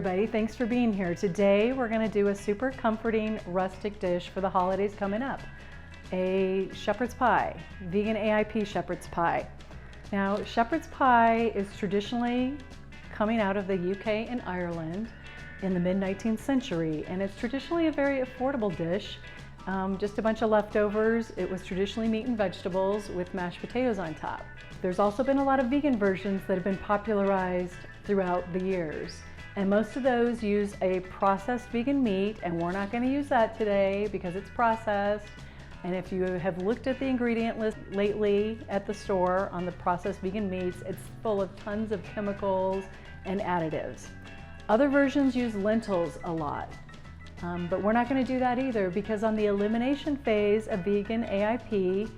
everybody, thanks for being here. Today we're going to do a super comforting rustic dish for the holidays coming up. A shepherd's pie, Vegan A.I.P shepherd's pie. Now shepherd's pie is traditionally coming out of the UK and Ireland in the mid-19th century, and it's traditionally a very affordable dish. Just a bunch of leftovers. It was traditionally meat and vegetables with mashed potatoes on top. There's also been a lot of vegan versions that have been popularized throughout the years. And most of those use a processed vegan meat, and we're not going to use that today because it's processed. And if you have looked at the ingredient list lately at the store on the processed vegan meats, it's full of tons of chemicals and additives. Other versions use lentils a lot. But we're not going to do that either, because on the elimination phase of Vegan A.I.P,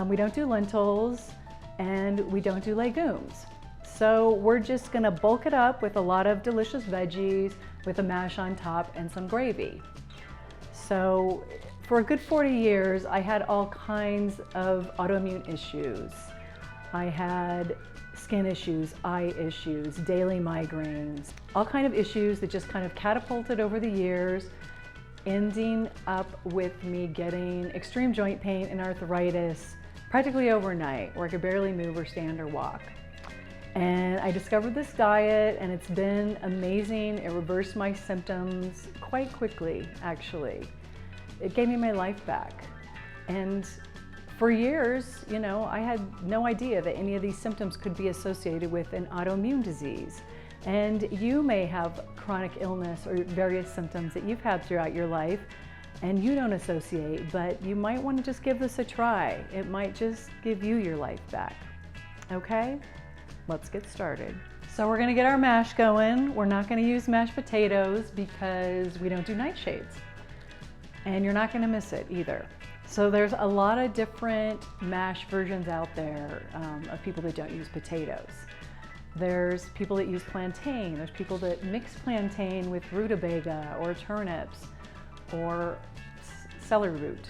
we don't do lentils and we don't do legumes. So we're just going to bulk it up with a lot of delicious veggies with a mash on top and some gravy. So for a good 40 years, I had all kinds of autoimmune issues. I had skin issues, eye issues, daily migraines, all kinds of issues that just kind of catapulted over the years, ending up with me getting extreme joint pain and arthritis practically overnight, where I could barely move or stand or walk. And I discovered this diet, and it's been amazing. It reversed my symptoms quite quickly, actually. It gave me my life back. And for years, I had no idea that any of these symptoms could be associated with an autoimmune disease. And you may have chronic illness or various symptoms that you've had throughout your life and you don't associate, but you might want to just give this a try. It might just give you your life back. Okay, let's get started. So we're going to get our mash going. We're not going to use mashed potatoes because we don't do nightshades. And you're not going to miss it either. So there's a lot of different mash versions out there of people that don't use potatoes. There's people that use plantain. There's people that mix plantain with rutabaga or turnips or celery root.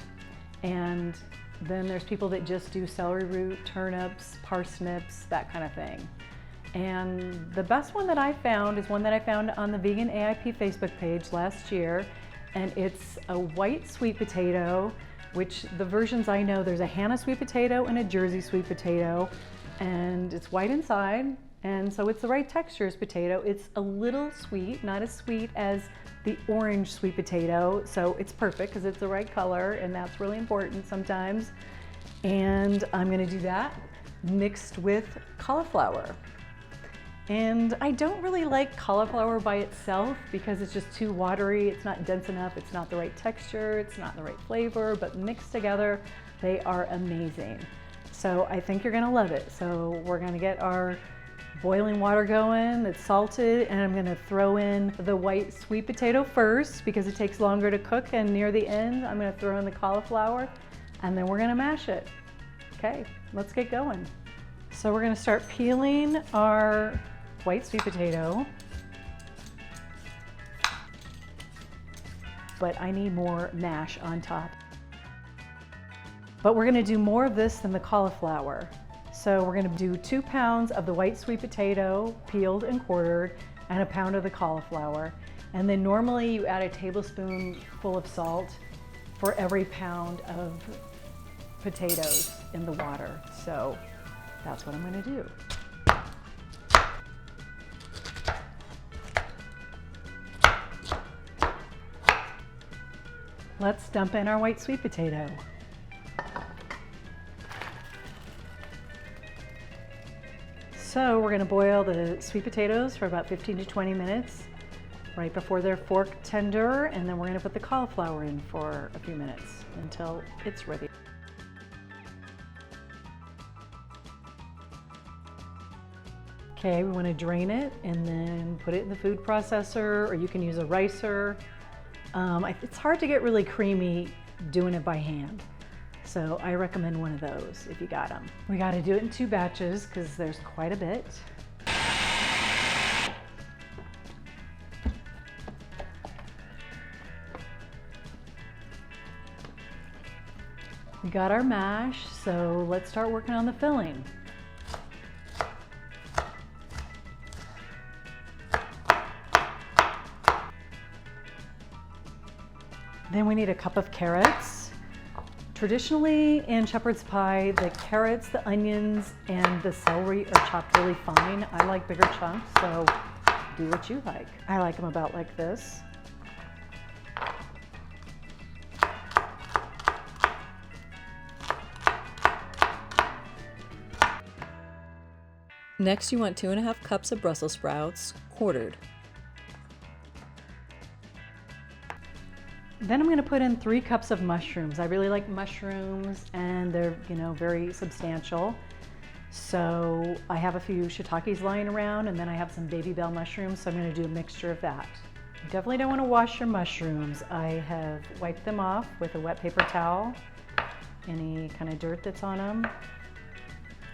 And then there's people that just do celery root, turnips, parsnips, that kind of thing. And the best one that I found is one that I found on the Vegan A.I.P Facebook page last year. And it's a white sweet potato, which the versions I know, there's a Hannah sweet potato and a Jersey sweet potato, and it's white inside, and so it's the right texture as potato. It's a little sweet, not as sweet as the orange sweet potato, so it's perfect because it's the right color, and that's really important sometimes. And I'm gonna do that mixed with cauliflower. And I don't really like cauliflower by itself because it's just too watery. It's not dense enough. It's not the right texture. It's not the right flavor, but mixed together, they are amazing. So I think you're gonna love it. So we're gonna get our boiling water going. It's salted, and I'm gonna throw in the white sweet potato first because it takes longer to cook, and near the end, I'm gonna throw in the cauliflower, and then we're gonna mash it. Okay, let's get going. So we're gonna start peeling our white sweet potato, but I need more mash on top. But we're gonna do more of this than the cauliflower. So we're gonna do 2 pounds of the white sweet potato, peeled and quartered, and 1 pound of the cauliflower. And then normally you add a tablespoonful of salt for every pound of potatoes in the water. So that's what I'm gonna do. Let's dump in our white sweet potato. So we're gonna boil the sweet potatoes for about 15 to 20 minutes, right before they're fork tender, and then we're gonna put the cauliflower in for a few minutes until it's ready. Okay, we wanna drain it and then put it in the food processor, or you can use a ricer. It's hard to get really creamy doing it by hand, so I recommend one of those if you got them. We got to do it in 2 batches because there's quite a bit. We got our mash, so let's start working on the filling. Then we need a cup of carrots. Traditionally in shepherd's pie, the carrots, the onions, and the celery are chopped really fine. I like bigger chunks, so do what you like. I like them about like this. Next, you want 2½ cups of Brussels sprouts, quartered. Then I'm going to put in 3 cups of mushrooms. I really like mushrooms, and they're, very substantial. So I have a few shiitakes lying around, and then I have some baby bell mushrooms, so I'm going to do a mixture of that. You definitely don't want to wash your mushrooms. I have wiped them off with a wet paper towel, any kind of dirt that's on them.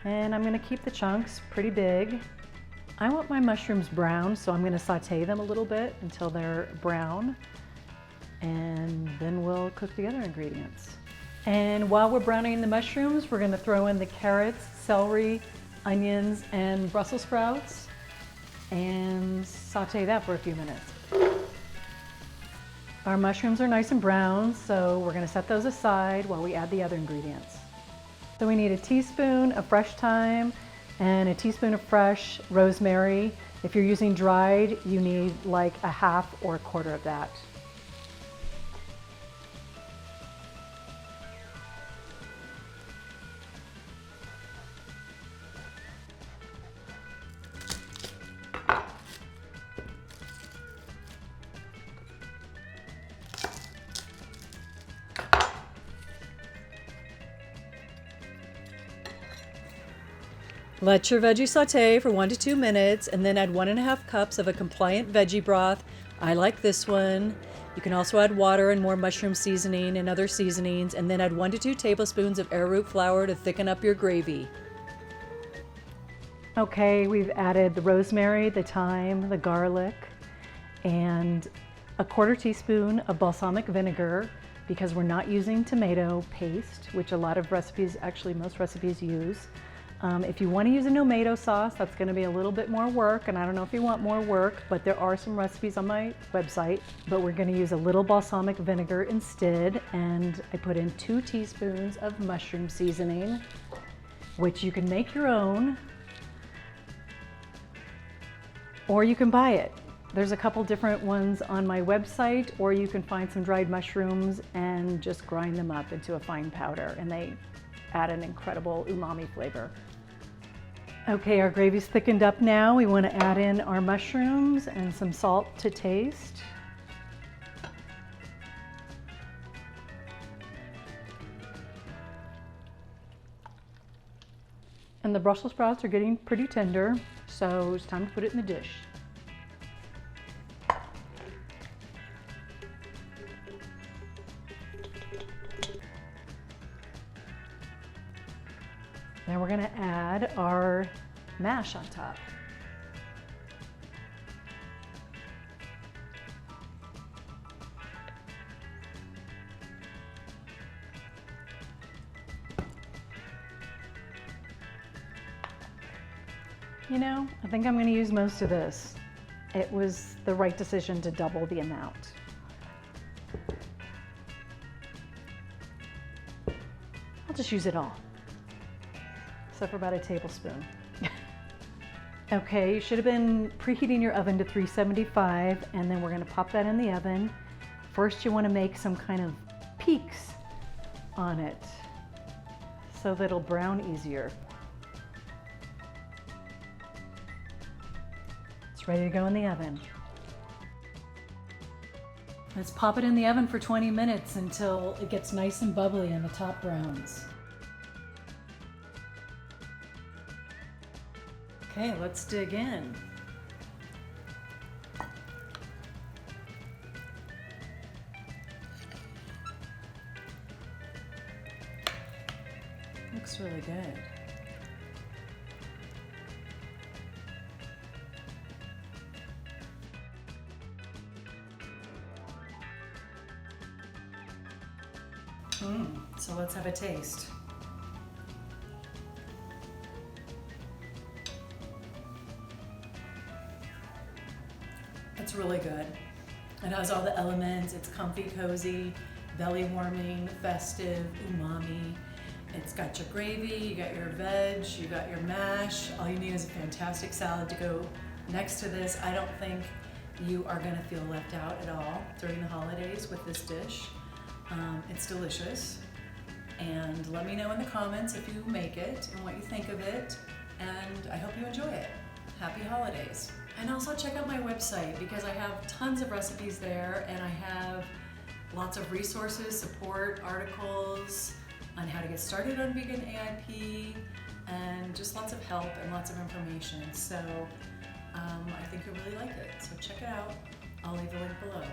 And I'm going to keep the chunks pretty big. I want my mushrooms brown, so I'm going to saute them a little bit until they're brown. And then we'll cook the other ingredients. And while we're browning the mushrooms, we're going to throw in the carrots, celery, onions, and Brussels sprouts and saute that for a few minutes. Our mushrooms are nice and brown, so we're going to set those aside while we add the other ingredients. So we need a teaspoon of fresh thyme and a teaspoon of fresh rosemary. If you're using dried, you need like a half or a quarter of that. Let your veggies saute for 1 to 2 minutes and then add 1½ cups of a compliant veggie broth. I like this one. You can also add water and more mushroom seasoning and other seasonings, and then add 1 to 2 tablespoons of arrowroot flour to thicken up your gravy. Okay, we've added the rosemary, the thyme, the garlic, and a 1/4 teaspoon of balsamic vinegar because we're not using tomato paste, which a lot of recipes, actually most recipes use. If you want to use a tomato sauce, that's going to be a little bit more work, and I don't know if you want more work, but there are some recipes on my website. But we're going to use a little balsamic vinegar instead, and I put in 2 teaspoons of mushroom seasoning, which you can make your own, or you can buy it. There's a couple different ones on my website, or you can find some dried mushrooms and just grind them up into a fine powder, and they add an incredible umami flavor. Okay, our gravy's thickened up now. We want to add in our mushrooms and some salt to taste. And the Brussels sprouts are getting pretty tender, so it's time to put it in the dish. Then we're going to add our mash on top. I think I'm going to use most of this. It was the right decision to double the amount. I'll just use it all, except for about a tablespoon. Okay, you should have been preheating your oven to 375, and then we're going to pop that in the oven. First, you want to make some kind of peaks on it so that it'll brown easier. It's ready to go in the oven. Let's pop it in the oven for 20 minutes until it gets nice and bubbly and the top browns. Okay, let's dig in. Looks really good. So let's have a taste. It's really good. It has all the elements, it's comfy, cozy, belly warming, festive, umami. It's got your gravy, you got your veg, you got your mash. All you need is a fantastic salad to go next to this. I don't think you are gonna feel left out at all during the holidays with this dish. It's delicious. And let me know in the comments if you make it and what you think of it. And I hope you enjoy it. Happy holidays. And also check out my website because I have tons of recipes there and I have lots of resources, support, articles on how to get started on Vegan A.I.P and just lots of help and lots of information. So I think you'll really like it. So check it out. I'll leave a link below.